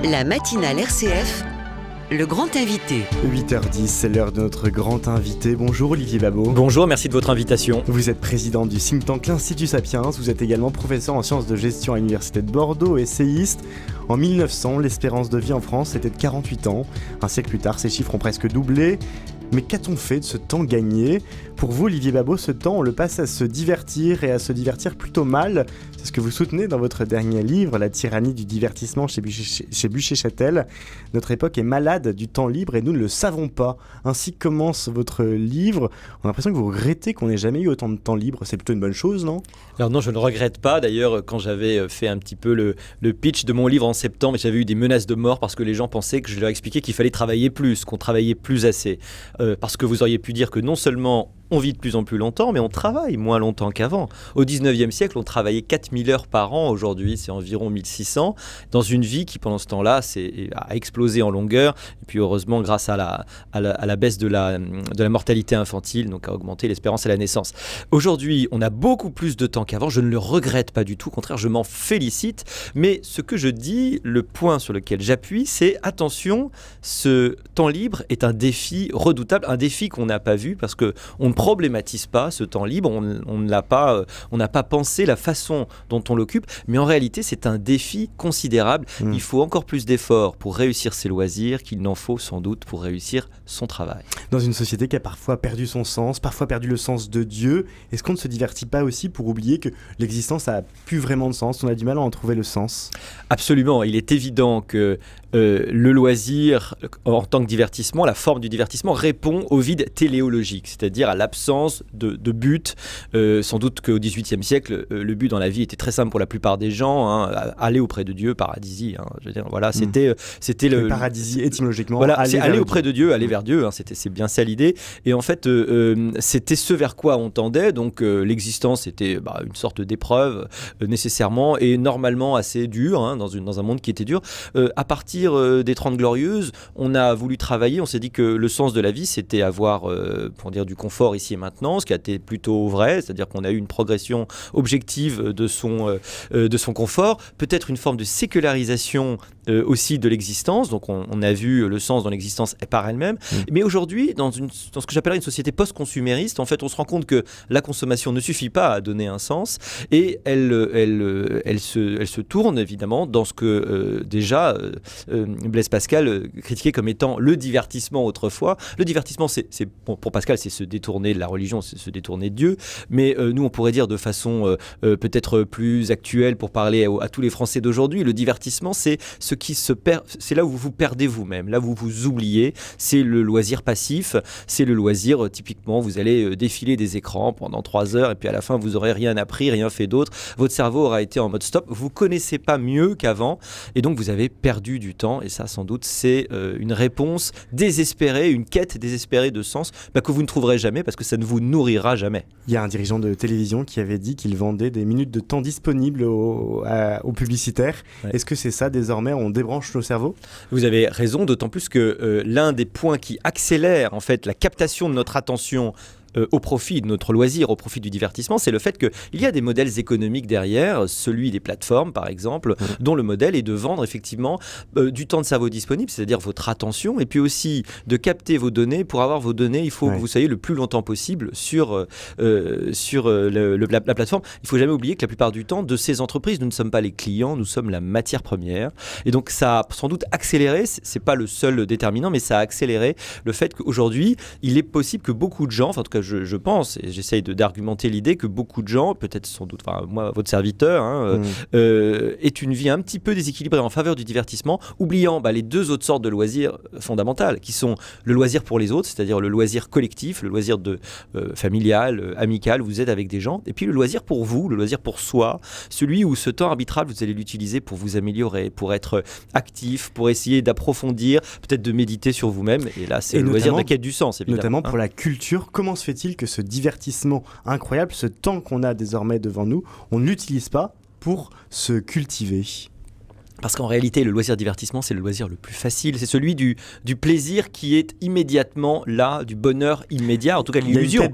La matinale RCF, le grand invité. 8h10, c'est l'heure de notre grand invité. Bonjour Olivier Babot. Bonjour, merci de votre invitation. Vous êtes président du think tank l'Institut Sapiens. Vous êtes également professeur en sciences de gestion à l'Université de Bordeaux, essayiste. En 1900, l'espérance de vie en France était de 48 ans. Un siècle plus tard, ces chiffres ont presque doublé. Mais qu'a-t-on fait de ce temps gagné ? Pour vous, Olivier Babot, ce temps, on le passe à se divertir et à se divertir plutôt mal. C'est ce que vous soutenez dans votre dernier livre, La tyrannie du divertissement chez Buchet-Châtel. Notre époque est malade du temps libre et nous ne le savons pas. Ainsi commence votre livre. On a l'impression que vous regrettez qu'on n'ait jamais eu autant de temps libre. C'est plutôt une bonne chose, non ? Alors non, je ne regrette pas. D'ailleurs, quand j'avais fait un petit peu le pitch de mon livre en septembre, j'avais eu des menaces de mort parce que les gens pensaient que je leur expliquais qu'il fallait travailler plus, qu'on travaillait plus assez. Parce que vous auriez pu dire que non seulement on vit de plus en plus longtemps, mais on travaille moins longtemps qu'avant. Au 19e siècle, on travaillait 4000 heures par an. Aujourd'hui, c'est environ 1600. Dans une vie qui, pendant ce temps-là, a explosé en longueur. Et puis, heureusement, grâce à la baisse de la mortalité infantile, donc a augmenté l'espérance à la naissance. Aujourd'hui, on a beaucoup plus de temps qu'avant. Je ne le regrette pas du tout. Au contraire, je m'en félicite. Mais ce que je dis, le point sur lequel j'appuie, c'est attention, ce temps libre est un défi redoutable, un défi qu'on n'a pas vu parce qu'on ne problématise pas ce temps libre, on n'a pas pensé la façon dont on l'occupe, mais en réalité c'est un défi considérable. Il faut encore plus d'efforts pour réussir ses loisirs qu'il n'en faut sans doute pour réussir son travail. Dans une société qui a parfois perdu son sens, parfois perdu le sens de Dieu, est-ce qu'on ne se divertit pas aussi pour oublier que l'existence a plus vraiment de sens, on a du mal à en trouver le sens ? Absolument, il est évident que le loisir en tant que divertissement, la forme du divertissement répond au vide téléologique, c'est-à-dire à l'absence de but. Sans doute qu'au XVIIIe siècle, le but dans la vie était très simple pour la plupart des gens, aller auprès de Dieu, paradisie. Je veux dire, voilà, c'était le paradisie étymologiquement. Voilà, c'est aller auprès de Dieu, aller vers Dieu. C'est bien ça l'idée. Et en fait, c'était ce vers quoi on tendait. Donc l'existence était une sorte d'épreuve nécessairement et normalement assez dure dans un monde qui était dur. À partir des 30 Glorieuses, on a voulu travailler. On s'est dit que le sens de la vie, c'était avoir, pour dire, du confort ici et maintenant, ce qui a été plutôt vrai, c'est-à-dire qu'on a eu une progression objective de son confort, peut-être une forme de sécularisation aussi de l'existence, donc on a vu le sens dans l'existence par elle-même, mais aujourd'hui, dans ce que j'appellerais une société post-consumériste, en fait, on se rend compte que la consommation ne suffit pas à donner un sens, et elle se tourne évidemment dans ce que déjà Blaise Pascal critiquait comme étant le divertissement autrefois. Le divertissement, pour Pascal, c'est se détourner de la religion, c'est se détourner de Dieu, mais nous on pourrait dire de façon peut-être plus actuelle pour parler à tous les Français d'aujourd'hui, le divertissement c'est ce qui se perd, c'est là où vous vous perdez vous-même, là où vous vous oubliez, c'est le loisir passif, c'est le loisir typiquement, vous allez défiler des écrans pendant 3 heures et puis à la fin vous n'aurez rien appris, rien fait d'autre, votre cerveau aura été en mode stop, vous connaissez pas mieux qu'avant et donc vous avez perdu du temps et ça sans doute c'est une réponse désespérée, une quête désespérée de sens que vous ne trouverez jamais parce que ça ne vous nourrira jamais. Il y a un dirigeant de télévision qui avait dit qu'il vendait des minutes de temps disponibles aux publicitaires. Ouais. Est-ce que c'est ça désormais, on débranche nos cerveaux ? Vous avez raison, d'autant plus que l'un des points qui accélère en fait la captation de notre attention au profit de notre loisir, au profit du divertissement, c'est le fait qu'il y a des modèles économiques derrière, celui des plateformes par exemple, dont le modèle est de vendre effectivement du temps de cerveau disponible, c'est-à-dire votre attention, et puis aussi de capter vos données. Pour avoir vos données, il faut que vous soyez le plus longtemps possible sur la plateforme. Il ne faut jamais oublier que la plupart du temps, de ces entreprises, nous ne sommes pas les clients, nous sommes la matière première. Et donc ça a sans doute accéléré, c'est pas le seul déterminant, mais ça a accéléré le fait qu'aujourd'hui, il est possible que beaucoup de gens, enfin en tout cas je pense, et j'essaye d'argumenter l'idée que beaucoup de gens, peut-être sans doute, moi, votre serviteur, est une vie un petit peu déséquilibrée en faveur du divertissement, oubliant les deux autres sortes de loisirs fondamentales, qui sont le loisir pour les autres, c'est-à-dire le loisir collectif, le loisir familial, amical, vous êtes avec des gens, et puis le loisir pour vous, le loisir pour soi, celui où ce temps arbitrable, vous allez l'utiliser pour vous améliorer, pour être actif, pour essayer d'approfondir, peut-être de méditer sur vous-même, et là c'est le loisir de la quête du sens, évidemment. Notamment pour la culture, comment se fait-il que ce divertissement incroyable, ce temps qu'on a désormais devant nous, on ne l'utilise pas pour se cultiver ? Parce qu'en réalité, le loisir divertissement, c'est le loisir le plus facile. C'est celui du plaisir qui est immédiatement là, du bonheur immédiat, en tout cas l'illusion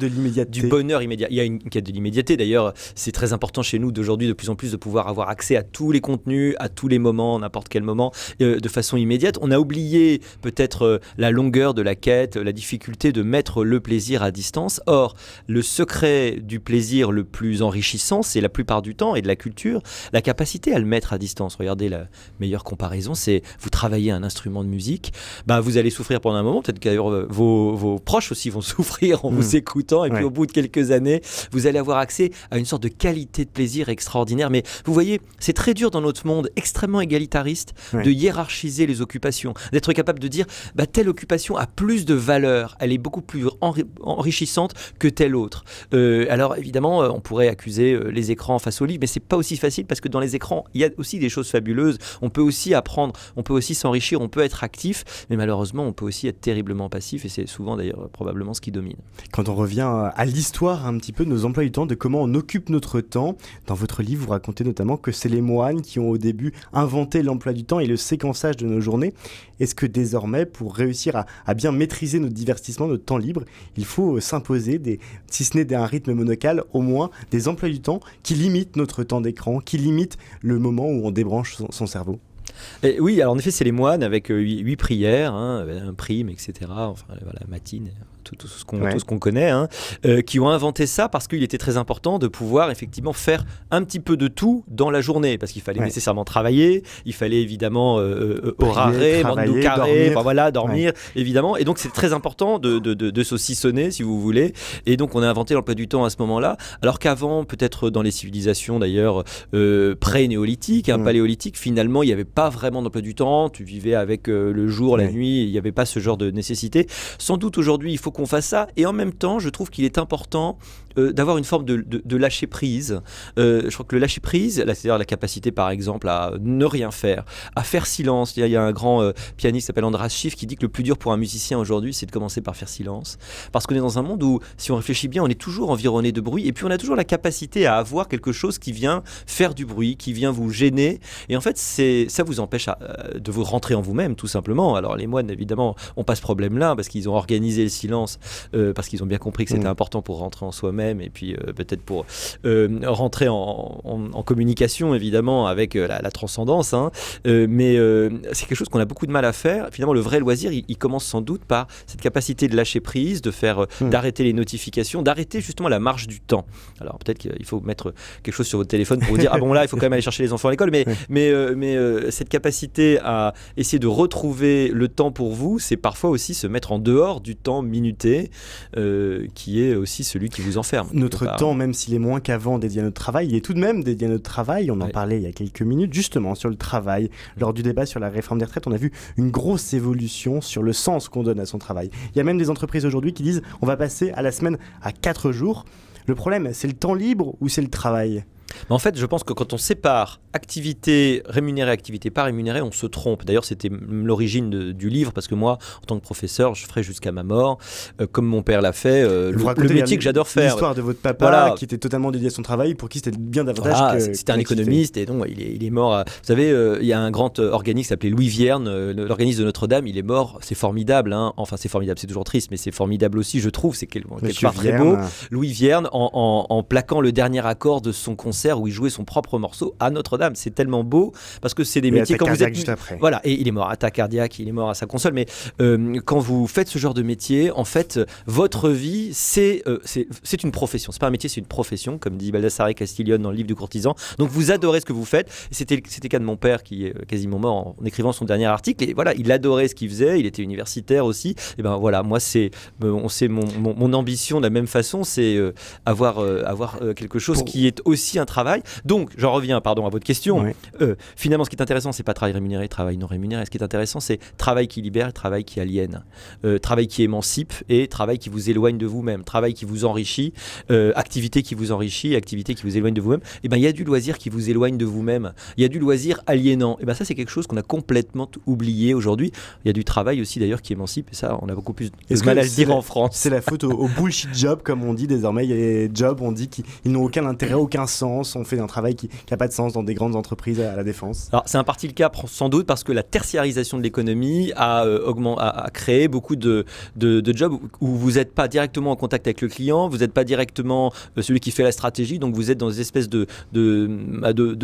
du bonheur immédiat. Il y a une quête de l'immédiateté. D'ailleurs, c'est très important chez nous d'aujourd'hui, de plus en plus, de pouvoir avoir accès à tous les contenus, à tous les moments, n'importe quel moment, de façon immédiate. On a oublié peut-être la longueur de la quête, la difficulté de mettre le plaisir à distance. Or, le secret du plaisir le plus enrichissant, c'est la plupart du temps, et de la culture, la capacité à le mettre à distance. Regardez la meilleure comparaison, c'est vous travaillez un instrument de musique, vous allez souffrir pendant un moment, peut-être que d'ailleurs vos proches aussi vont souffrir en vous écoutant, et puis au bout de quelques années, vous allez avoir accès à une sorte de qualité de plaisir extraordinaire. Mais vous voyez, c'est très dur dans notre monde extrêmement égalitariste de hiérarchiser les occupations, d'être capable de dire telle occupation a plus de valeur, elle est beaucoup plus enrichissante que telle autre. Alors évidemment, on pourrait accuser les écrans face au livre, mais c'est pas aussi facile parce que dans les écrans, il y a aussi des choses fabuleuses. On peut aussi apprendre, on peut aussi s'enrichir, on peut être actif, mais malheureusement, on peut aussi être terriblement passif, et c'est souvent d'ailleurs probablement ce qui domine. Quand on revient à l'histoire un petit peu de nos emplois du temps, de comment on occupe notre temps, dans votre livre, vous racontez notamment que c'est les moines qui ont au début inventé l'emploi du temps et le séquençage de nos journées. Est-ce que désormais, pour réussir à bien maîtriser notre divertissement, notre temps libre, il faut s'imposer, si ce n'est un rythme monocal, au moins des emplois du temps qui limitent notre temps d'écran, qui limitent le moment où on débranche son cerveau? Oui, alors en effet, c'est les moines avec 8 prières, un prime, etc. Enfin, voilà, matine, tout ce qu'on connaît, qui ont inventé ça parce qu'il était très important de pouvoir effectivement faire un petit peu de tout dans la journée, parce qu'il fallait nécessairement travailler, il fallait évidemment orarer, dormir, évidemment, et donc c'est très important de saucissonner, si vous voulez, et donc on a inventé l'emploi du temps à ce moment-là, alors qu'avant, peut-être dans les civilisations d'ailleurs pré-néolithiques, paléolithiques, finalement il n'y avait pas vraiment d'emploi du temps, tu vivais avec le jour, la nuit, il n'y avait pas ce genre de nécessité. Sans doute aujourd'hui il faut qu'on fasse ça, et en même temps je trouve qu'il est important d'avoir une forme de lâcher prise. Je crois que le lâcher prise, c'est-à-dire la capacité par exemple à ne rien faire, à faire silence. Il y a un grand pianiste qui s'appelle Andras Schiff qui dit que le plus dur pour un musicien aujourd'hui, c'est de commencer par faire silence, parce qu'on est dans un monde où, si on réfléchit bien, on est toujours environné de bruit, et puis on a toujours la capacité à avoir quelque chose qui vient faire du bruit, qui vient vous gêner, et en fait ça vous empêche de vous rentrer en vous-même, tout simplement. Alors les moines évidemment n'ont pas ce problème-là, parce qu'ils ont organisé le silence, parce qu'ils ont bien compris que c'était important pour rentrer en soi-même, et puis peut-être pour rentrer en communication évidemment avec la transcendance, mais c'est quelque chose qu'on a beaucoup de mal à faire. Finalement, le vrai loisir, il commence sans doute par cette capacité de lâcher prise, de faire d'arrêter les notifications, d'arrêter justement la marche du temps. Alors peut-être qu'il faut mettre quelque chose sur votre téléphone pour vous dire là il faut quand même aller chercher les enfants à l'école, mais cette capacité à essayer de retrouver le temps pour vous, c'est parfois aussi se mettre en dehors du temps minuté qui est aussi celui qui vous enferme. Notre temps, même s'il est moins qu'avant dédié à notre travail, il est tout de même dédié à notre travail. On en parlait il y a quelques minutes justement sur le travail. Lors du débat sur la réforme des retraites, on a vu une grosse évolution sur le sens qu'on donne à son travail. Il y a même des entreprises aujourd'hui qui disent on va passer à la semaine à 4 jours. Le problème, c'est le temps libre ou c'est le travail ? Mais en fait, je pense que quand on sépare activité rémunérée, activité pas rémunérée, on se trompe. D'ailleurs, c'était l'origine du livre, parce que moi, en tant que professeur, je ferai jusqu'à ma mort, comme mon père l'a fait, le métier que j'adore faire. L'histoire de votre papa, qui était totalement dédié à son travail, pour qui c'était bien davantage que... C'était un économiste, et donc il est mort. Vous savez, il y a un grand organisme qui s'appelait Louis Vierne, l'organisme de Notre-Dame, il est mort. C'est formidable, enfin c'est formidable, c'est toujours triste, mais c'est formidable aussi, je trouve. C'est quelque part très beau. Louis Vierne, en plaquant le dernier accord de son concert où il jouait son propre morceau à Notre-Dame. C'est tellement beau, parce que c'est des métiers quand vous êtes... juste après. Voilà, et il est mort, attaque cardiaque, il est mort à sa console, mais quand vous faites ce genre de métier, en fait, votre vie, c'est une profession. C'est pas un métier, c'est une profession, comme dit Baldassare Castiglione dans le livre du courtisan. Donc vous adorez ce que vous faites. C'était le cas de mon père qui est quasiment mort en écrivant son dernier article, et voilà, il adorait ce qu'il faisait, il était universitaire aussi. Et ben voilà, moi c'est mon ambition de la même façon, c'est avoir quelque chose qui est aussi un travail. Donc, j'en reviens, à votre question. Oui. Finalement, ce qui est intéressant, c'est pas travail rémunéré, travail non rémunéré. Ce qui est intéressant, c'est travail qui libère, travail qui aliène, travail qui émancipe et travail qui vous éloigne de vous-même, travail qui vous enrichit, activité qui vous enrichit, activité qui vous éloigne de vous-même. Et ben, il y a du loisir qui vous éloigne de vous-même. Il y a du loisir aliénant. Et ben, ça, c'est quelque chose qu'on a complètement oublié aujourd'hui. Il y a du travail aussi d'ailleurs qui émancipe. Et ça, on a beaucoup plus de mal à le dire en France. C'est la faute au bullshit job, comme on dit désormais. Il y a des jobs, on dit qu'ils n'ont aucun intérêt, aucun sens. sens, on fait un travail qui n'a pas de sens dans des grandes entreprises à la défense? Alors c'est en partie le cas sans doute parce que la tertiarisation de l'économie a créé beaucoup de jobs où vous n'êtes pas directement en contact avec le client, vous n'êtes pas directement celui qui fait la stratégie, donc vous êtes dans des espèces de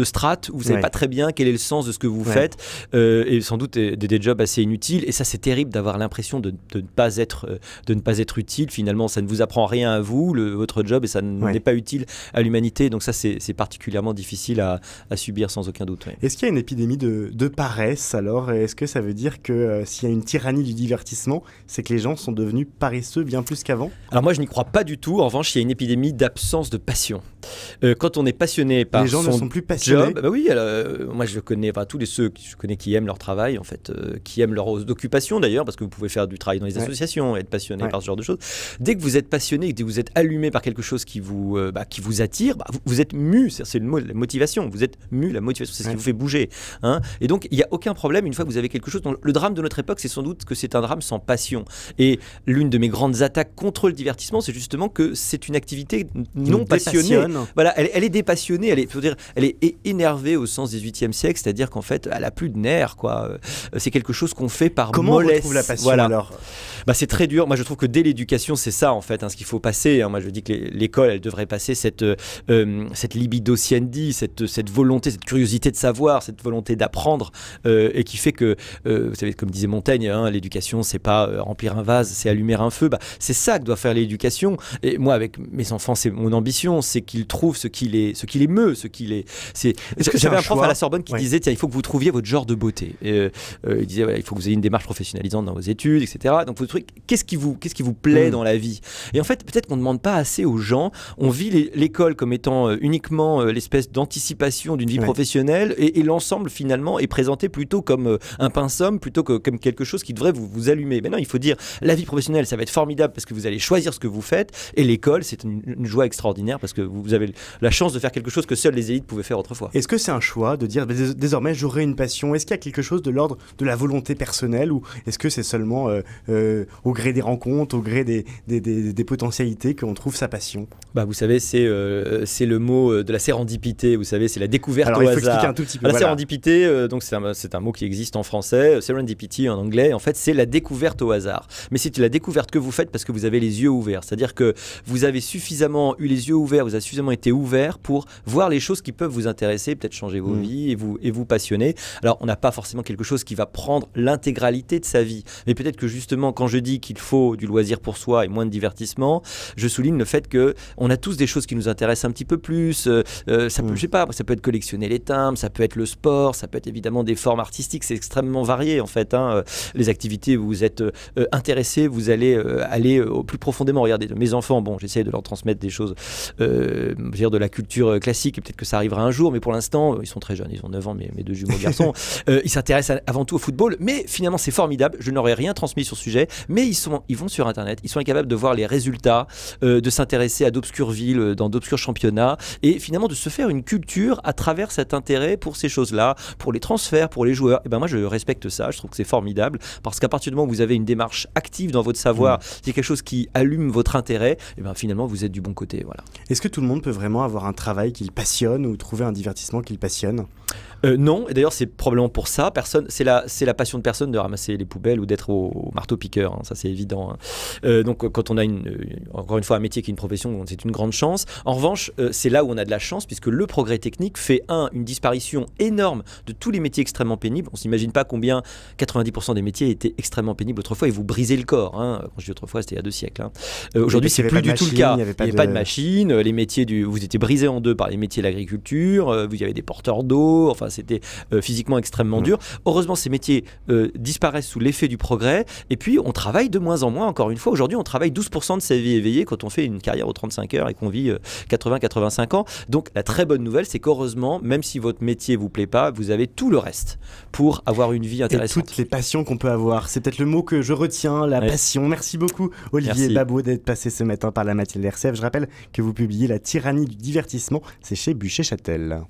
strates où vous ne savez pas très bien quel est le sens de ce que vous faites, et sans doute des jobs assez inutiles, et ça c'est terrible d'avoir l'impression de ne pas être utile. Finalement ça ne vous apprend rien à vous, votre job, et ça n'est pas utile à l'humanité, donc ça c'est particulièrement difficile à subir sans aucun doute. Est-ce qu'il y a une épidémie de paresse alors? Est-ce que ça veut dire que s'il y a une tyrannie du divertissement, c'est que les gens sont devenus paresseux bien plus qu'avant? Alors moi je n'y crois pas du tout. En revanche, il y a une épidémie d'absence de passion. Quand on est passionné par les gens son ne sont plus passionnés. job, oui, moi je connais tous ceux que je connais qui aiment leur travail, en fait, qui aiment leur occupation d'ailleurs, parce que vous pouvez faire du travail dans les associations et être passionné par ce genre de choses. Dès que vous êtes passionné et que vous êtes allumé par quelque chose qui vous attire, vous êtes mu, c'est le mot, la motivation. Vous êtes mu, la motivation, c'est ce qui vous fait bouger. Et donc il n'y a aucun problème une fois que vous avez quelque chose. Le drame de notre époque, c'est sans doute que c'est un drame sans passion. Et l'une de mes grandes attaques contre le divertissement, c'est justement que c'est une activité non passionnée. Voilà, elle est dépassionnée, elle est énervée au sens 18e siècle, c'est-à-dire qu'en fait, elle a plus de nerfs, quoi. C'est quelque chose qu'on fait par Comment mollesse. on retrouve la passion alors? C'est très dur. Moi, je trouve que dès l'éducation, c'est ça en fait, ce qu'il faut passer. Moi, je dis que l'école, elle devrait passer cette libido sciendi, cette volonté, cette curiosité de savoir, cette volonté d'apprendre, et qui fait que, vous savez, comme disait Montaigne, l'éducation, c'est pas remplir un vase, c'est allumer un feu. C'est ça que doit faire l'éducation. Et moi, avec mes enfants, c'est mon ambition, c'est qu'ils trouvent ce qui les meut, J'avais un prof à la Sorbonne qui disait, tiens, il faut que vous trouviez votre genre de beauté. Il disait, il faut que vous ayez une démarche professionnalisante dans vos études, etc. Donc, vous trouvez qu'est-ce qui vous plaît dans la vie. Et en fait, peut-être qu'on ne demande pas assez aux gens. On vit l'école comme étant uniquement l'espèce d'anticipation d'une vie professionnelle, et l'ensemble finalement est présenté plutôt comme un pinceau, plutôt que comme quelque chose qui devrait vous allumer. Mais non, il faut dire, la vie professionnelle, ça va être formidable parce que vous allez choisir ce que vous faites, et l'école, c'est une joie extraordinaire parce que vous avez la chance de faire quelque chose que seules les élites pouvaient faire autrefois. Est-ce que c'est un choix de dire désormais j'aurai une passion? Est-ce qu'il y a quelque chose de l'ordre de la volonté personnelle, ou est-ce que c'est seulement au gré des rencontres, au gré des potentialités qu'on trouve sa passion? Vous savez, c'est le mot de la sérendipité. Vous savez, c'est la découverte Alors, au il faut hasard. expliquer un tout petit peu. La sérendipité, donc c'est un mot qui existe en français, serendipity en anglais. En fait, c'est la découverte au hasard. Mais c'est la découverte que vous faites parce que vous avez les yeux ouverts. C'est-à-dire que vous avez suffisamment eu les yeux ouverts, vous avez suffisamment été ouvert pour voir les choses qui peuvent vous intéresser, peut-être changer vos vies et vous passionner. Alors, on n'a pas forcément quelque chose qui va prendre l'intégralité de sa vie. Mais peut-être que justement, quand je dis qu'il faut du loisir pour soi et moins de divertissement, je souligne le fait qu'on a tous des choses qui nous intéressent un petit peu plus. Ça peut, je sais pas, ça peut être collectionner les timbres, ça peut être le sport, ça peut être évidemment des formes artistiques. C'est extrêmement varié en fait. Les activités où vous êtes intéressé, vous allez aller au plus profondément. Regardez, mes enfants, j'essaie de leur transmettre des choses, de la culture classique, et peut-être que ça arrivera un jour, mais pour l'instant, ils sont très jeunes, ils ont 9 ans, mes deux jumeaux garçons. Ils s'intéressent avant tout au football, mais finalement c'est formidable. Je n'aurais rien transmis sur ce sujet, mais ils vont sur Internet, ils sont incapables de voir les résultats, de s'intéresser à d'obscures villes, dans d'obscurs championnats, et finalement de se faire une culture à travers cet intérêt pour ces choses-là, pour les transferts, pour les joueurs. Et moi je respecte ça, je trouve que c'est formidable, parce qu'à partir du moment où vous avez une démarche active dans votre savoir, c'est quelque chose qui allume votre intérêt, et finalement vous êtes du bon côté. Voilà. Est-ce que tout le monde peut vraiment avoir un travail qui le passionne ou trouver un divertissement qui le passionne? Non, et d'ailleurs c'est probablement pour ça, c'est la passion de personne de ramasser les poubelles ou d'être au marteau-piqueur, ça c'est évident. Donc quand on a encore une fois un métier qui est une profession, c'est une grande chance. En revanche, c'est là où on a de la chance, puisque le progrès technique fait une disparition énorme de tous les métiers extrêmement pénibles. On ne s'imagine pas combien 90% des métiers étaient extrêmement pénibles autrefois, et vous brisez le corps. Quand je dis autrefois, c'était il y a 2 siècles. Aujourd'hui, c'est plus du tout le cas. Il n'y avait pas de machine, les métiers vous étiez brisés en deux par les métiers de l'agriculture, vous y avez des porteurs d'eau, c'était physiquement extrêmement dur. Heureusement, ces métiers disparaissent sous l'effet du progrès, et puis on travaille de moins en moins. Encore une fois, aujourd'hui, on travaille 12% de sa vie éveillée quand on fait une carrière aux 35 heures et qu'on vit 80-85 ans. Donc la très bonne nouvelle, c'est qu'heureusement, même si votre métier vous plaît pas, vous avez tout le reste pour avoir une vie intéressante. Et toutes les passions qu'on peut avoir, c'est peut-être le mot que je retiens, la passion. Merci beaucoup Olivier Babot d'être passé ce matin par la matinale RCF. Je rappelle que vous publiez La tyrannie du divertissement, c'est chez Buchet-Châtel.